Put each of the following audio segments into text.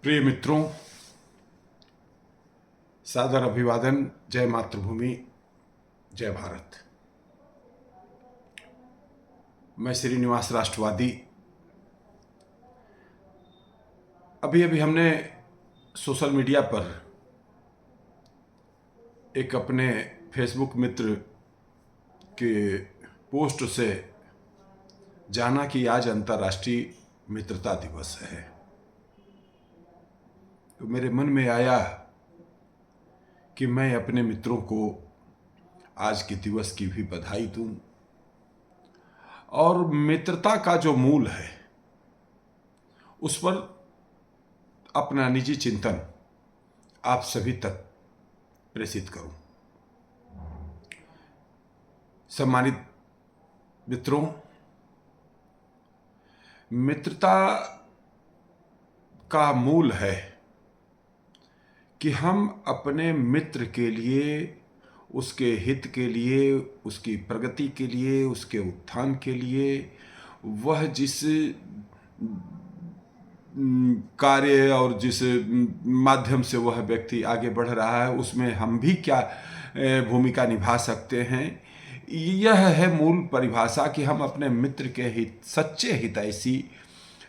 प्रिय मित्रों, सादर अभिवादन। जय मातृभूमि, जय भारत। मैं श्रीनिवास राष्ट्रवादी। अभी अभी हमने सोशल मीडिया पर एक अपने फेसबुक मित्र के पोस्ट से जाना कि आज अंतर्राष्ट्रीय मित्रता दिवस है। तो मेरे मन में आया कि मैं अपने मित्रों को आज के दिवस की भी बधाई दूं और मित्रता का जो मूल है उस पर अपना निजी चिंतन आप सभी तक प्रेषित करूं। सम्मानित मित्रों, मित्रता का मूल है कि हम अपने मित्र के लिए, उसके हित के लिए, उसकी प्रगति के लिए, उसके उत्थान के लिए, वह जिस कार्य और जिस माध्यम से वह व्यक्ति आगे बढ़ रहा है उसमें हम भी क्या भूमिका निभा सकते हैं, यह है मूल परिभाषा कि हम अपने मित्र के हित, सच्चे हितैषी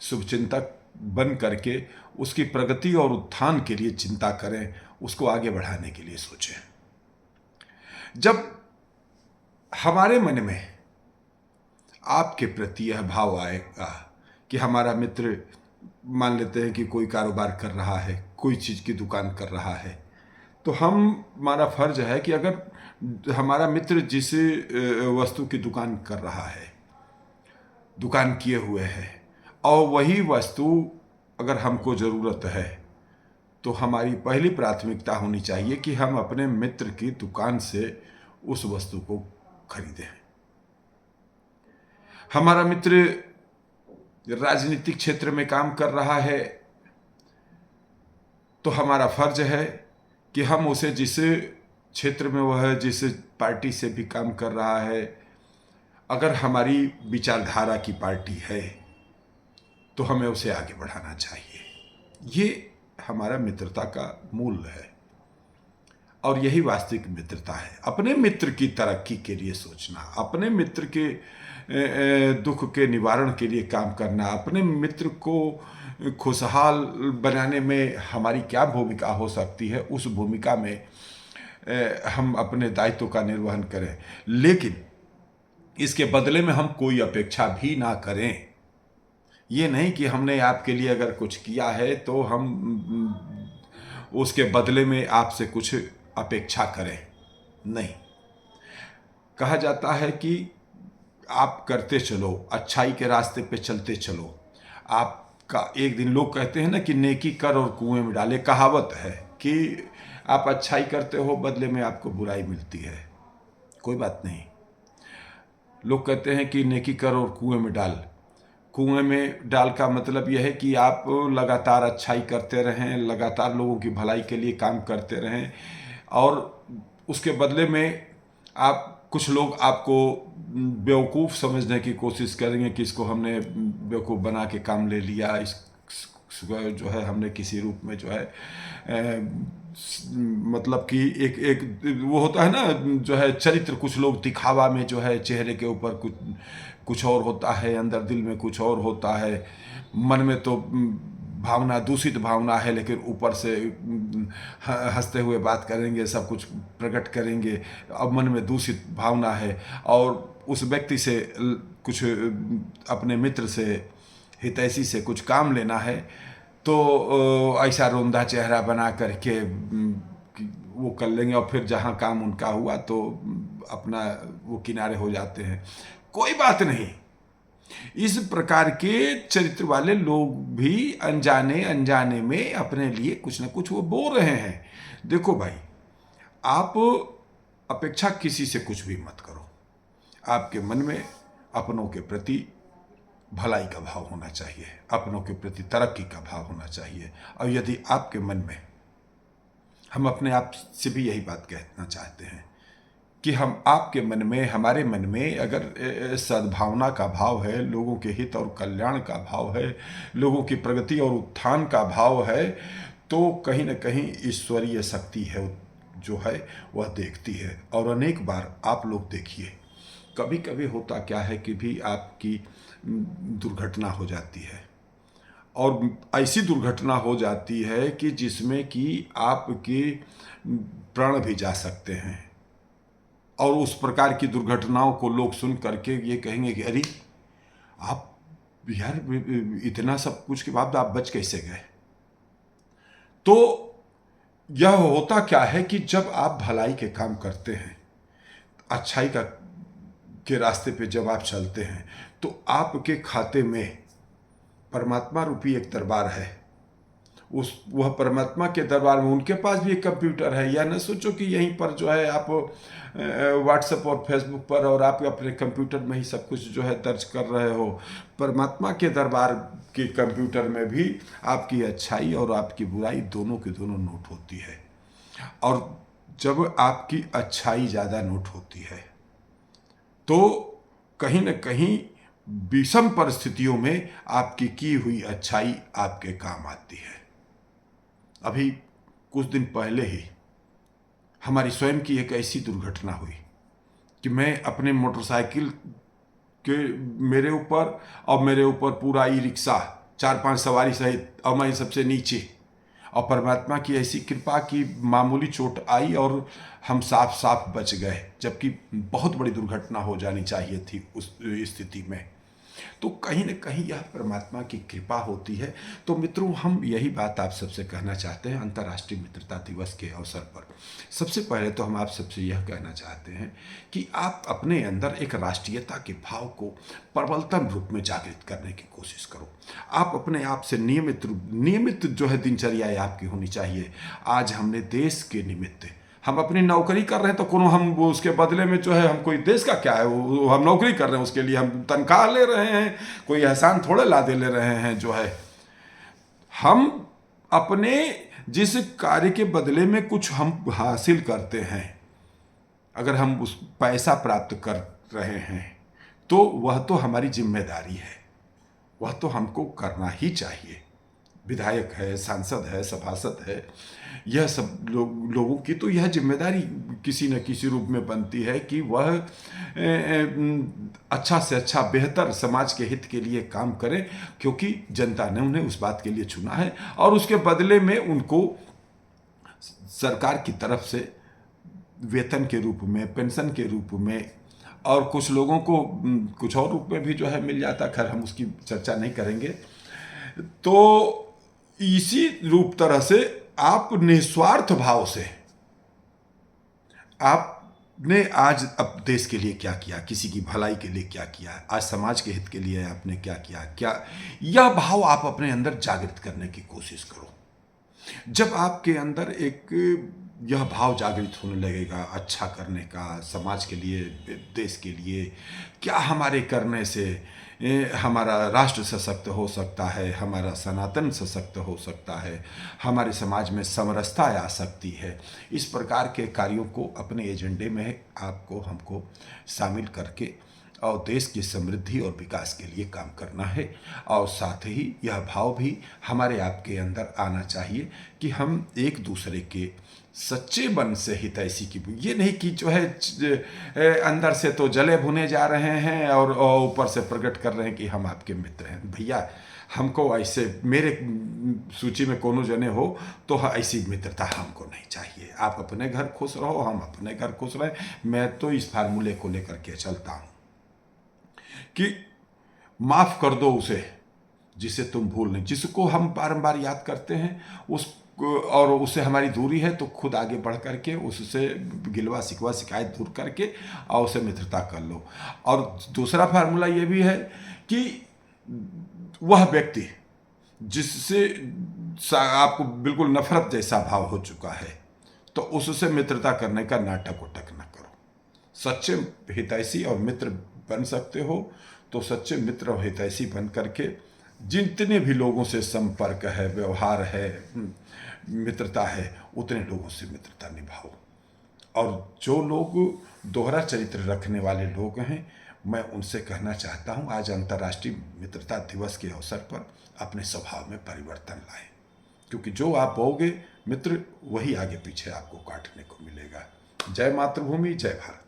शुभचिंतक बन करके उसकी प्रगति और उत्थान के लिए चिंता करें, उसको आगे बढ़ाने के लिए सोचें। जब हमारे मन में आपके प्रति यह भाव आएगा कि हमारा मित्र, मान लेते हैं कि कोई कारोबार कर रहा है, कोई चीज़ की दुकान कर रहा है, तो हमारा फर्ज है कि अगर हमारा मित्र जिस वस्तु की दुकान कर रहा है, दुकान किए हुए है, और वही वस्तु अगर हमको ज़रूरत है तो हमारी पहली प्राथमिकता होनी चाहिए कि हम अपने मित्र की दुकान से उस वस्तु को खरीदें। हमारा मित्र राजनीतिक क्षेत्र में काम कर रहा है तो हमारा फर्ज है कि हम उसे जिस क्षेत्र में वह जिस पार्टी से भी काम कर रहा है, अगर हमारी विचारधारा की पार्टी है तो हमें उसे आगे बढ़ाना चाहिए। ये हमारा मित्रता का मूल है और यही वास्तविक मित्रता है। अपने मित्र की तरक्की के लिए सोचना, अपने मित्र के दुख के निवारण के लिए काम करना, अपने मित्र को खुशहाल बनाने में हमारी क्या भूमिका हो सकती है, उस भूमिका में हम अपने दायित्व का निर्वहन करें, लेकिन इसके बदले में हम कोई अपेक्षा भी ना करें। ये नहीं कि हमने आपके लिए अगर कुछ किया है तो हम उसके बदले में आपसे कुछ अपेक्षा करें, नहीं। कहा जाता है कि आप करते चलो, अच्छाई के रास्ते पे चलते चलो। आपका एक दिन, लोग कहते हैं ना कि नेकी कर और कुएं में डाले, कहावत है कि आप अच्छाई करते हो, बदले में आपको बुराई मिलती है। कोई बात नहीं। लोग कहते हैं कि नेकी कर और कुएं में डाल। कुएं में डाल का मतलब यह है कि आप लगातार अच्छाई करते रहें, लगातार लोगों की भलाई के लिए काम करते रहें, और उसके बदले में आप, कुछ लोग आपको बेवकूफ़ समझने की कोशिश करेंगे कि इसको हमने बेवकूफ़ बना के काम ले लिया, इस जो है हमने किसी रूप में जो है मतलब कि एक वो होता है ना, जो है चरित्र, कुछ लोग दिखावा में जो है चेहरे के ऊपर कुछ और होता है, अंदर दिल में कुछ और होता है। मन में तो भावना, दूषित भावना है, लेकिन ऊपर से हंसते हुए बात करेंगे, सब कुछ प्रकट करेंगे, अब मन में दूषित भावना है। और उस व्यक्ति से कुछ, अपने मित्र से, हितैषी से कुछ काम लेना है तो ऐसा रोंदा चेहरा बना करके वो कर लेंगे, और फिर जहाँ काम उनका हुआ तो अपना वो किनारे हो जाते हैं। कोई बात नहीं। इस प्रकार के चरित्र वाले लोग भी अनजाने अनजाने में अपने लिए कुछ न कुछ वो बोल रहे हैं। देखो भाई, आप अपेक्षा किसी से कुछ भी मत करो। आपके मन में अपनों के प्रति भलाई का भाव होना चाहिए, अपनों के प्रति तरक्की का भाव होना चाहिए। और यदि आपके मन में, हम अपने आप से भी यही बात कहना चाहते हैं कि हम आपके मन में, हमारे मन में अगर सद्भावना का भाव है, लोगों के हित और कल्याण का भाव है, लोगों की प्रगति और उत्थान का भाव है, तो कहीं न कहीं ईश्वरीय शक्ति है जो है वह देखती है। और अनेक बार आप लोग देखिए, कभी कभी होता क्या है कि भी आपकी दुर्घटना हो जाती है, और ऐसी दुर्घटना हो जाती है कि जिसमें कि आपके प्राण भी जा सकते हैं। और उस प्रकार की दुर्घटनाओं को लोग सुन करके ये कहेंगे कि अरे आप यार, इतना सब कुछ के बाद आप बच कैसे गए। तो यह होता क्या है कि जब आप भलाई के काम करते हैं, अच्छाई के रास्ते पे जब आप चलते हैं, तो आपके खाते में परमात्मा रूपी एक दरबार है। वह परमात्मा के दरबार में उनके पास भी एक कंप्यूटर है। या न सोचो कि यहीं पर जो है आप व्हाट्सएप और फेसबुक पर और आप अपने कंप्यूटर में ही सब कुछ जो है दर्ज कर रहे हो। परमात्मा के दरबार के कंप्यूटर में भी आपकी अच्छाई और आपकी बुराई दोनों के दोनों नोट होती है। और जब आपकी अच्छाई ज़्यादा नोट होती है तो कहीं न कहीं विषम परिस्थितियों में आपकी की हुई अच्छाई आपके काम आती है। अभी कुछ दिन पहले ही हमारी स्वयं की एक ऐसी दुर्घटना हुई कि मैं अपने मोटरसाइकिल के मेरे ऊपर पूरा ई रिक्शा 4-5 सवारी सहित, और मैं सबसे नीचे, और परमात्मा की ऐसी कृपा की मामूली चोट आई और हम साफ साफ बच गए, जबकि बहुत बड़ी दुर्घटना हो जानी चाहिए थी उस स्थिति में। तो कहीं न कहीं यह परमात्मा की कृपा होती है। तो मित्रों, हम यही बात आप सबसे कहना चाहते हैं अंतर्राष्ट्रीय मित्रता दिवस के अवसर पर। सबसे पहले तो हम आप सबसे यह कहना चाहते हैं कि आप अपने अंदर एक राष्ट्रीयता के भाव को प्रबलतम रूप में जागृत करने की कोशिश करो। आप अपने आप से नियमित जो है दिनचर्या आपकी होनी चाहिए। आज हमने देश के निमित्त हम अपनी नौकरी कर रहे हैं, तो कोनो हम वो उसके बदले में जो है हम कोई देश का क्या है, वो हम नौकरी कर रहे हैं, उसके लिए हम तनख्वाह ले रहे हैं, कोई एहसान थोड़े लादे ले रहे हैं। जो है हम अपने जिस कार्य के बदले में कुछ हम हासिल करते हैं, अगर हम उस पैसा प्राप्त कर रहे हैं तो वह तो हमारी जिम्मेदारी है, वह तो हमको करना ही चाहिए। विधायक है, सांसद है, सभासद है, यह सब लोगों की तो यह जिम्मेदारी किसी न किसी रूप में बनती है कि वह अच्छा से अच्छा बेहतर समाज के हित के लिए काम करें, क्योंकि जनता ने उन्हें उस बात के लिए चुना है और उसके बदले में उनको सरकार की तरफ से वेतन के रूप में, पेंशन के रूप में, और कुछ लोगों को कुछ और रूप में भी जो है मिल जाता। खैर हम उसकी चर्चा नहीं करेंगे। तो इसी रूप तरह से आप निस्वार्थ भाव से आपने आज अब देश के लिए क्या किया, किसी की भलाई के लिए क्या किया, आज समाज के हित के लिए आपने क्या किया, क्या यह भाव आप अपने अंदर जागृत करने की कोशिश करो। जब आपके अंदर एक यह भाव जागृत होने लगेगा अच्छा करने का, समाज के लिए, देश के लिए, क्या हमारे करने से हमारा राष्ट्र सशक्त हो सकता है, हमारा सनातन सशक्त हो सकता है, हमारे समाज में समरसता आ सकती है। इस प्रकार के कार्यों को अपने एजेंडे में आपको हमको शामिल करके और देश की समृद्धि और विकास के लिए काम करना है। और साथ ही यह भाव भी हमारे आपके अंदर आना चाहिए कि हम एक दूसरे के सच्चे मन से हितैषी की, ये नहीं कि जो है अंदर से तो जले भुने जा रहे हैं और ऊपर से प्रकट कर रहे हैं कि हम आपके मित्र हैं। भैया, हमको ऐसे, मेरे सूची में कोनो जने हो तो ऐसी मित्रता हमको नहीं चाहिए। आप अपने घर खुश रहो, हम अपने घर खुश रहें। मैं तो इस फार्मूले को लेकर के चलता हूँ कि माफ कर दो उसे जिसे तुम भूल नहीं। जिसको हम बारंबार याद करते हैं उस और उससे हमारी दूरी है, तो खुद आगे बढ़ करके उससे गिलवा शिकवा शिकायत दूर करके और उससे मित्रता कर लो। और दूसरा फार्मूला ये भी है कि वह व्यक्ति जिससे आपको बिल्कुल नफरत जैसा भाव हो चुका है, तो उससे मित्रता करने का नाटक उटक न करो। सच्चे हितैषी और मित्र बन सकते हो तो सच्चे मित्र और हितैषी बन करके जितने भी लोगों से संपर्क है, व्यवहार है, मित्रता है, उतने लोगों से मित्रता निभाओ। और जो लोग दोहरा चरित्र रखने वाले लोग हैं, मैं उनसे कहना चाहता हूं, आज अंतर्राष्ट्रीय मित्रता दिवस के अवसर पर अपने स्वभाव में परिवर्तन लाएं, क्योंकि जो आप बोओगे मित्र, वही आगे पीछे आपको काटने को मिलेगा। जय मातृभूमि, जय भारत।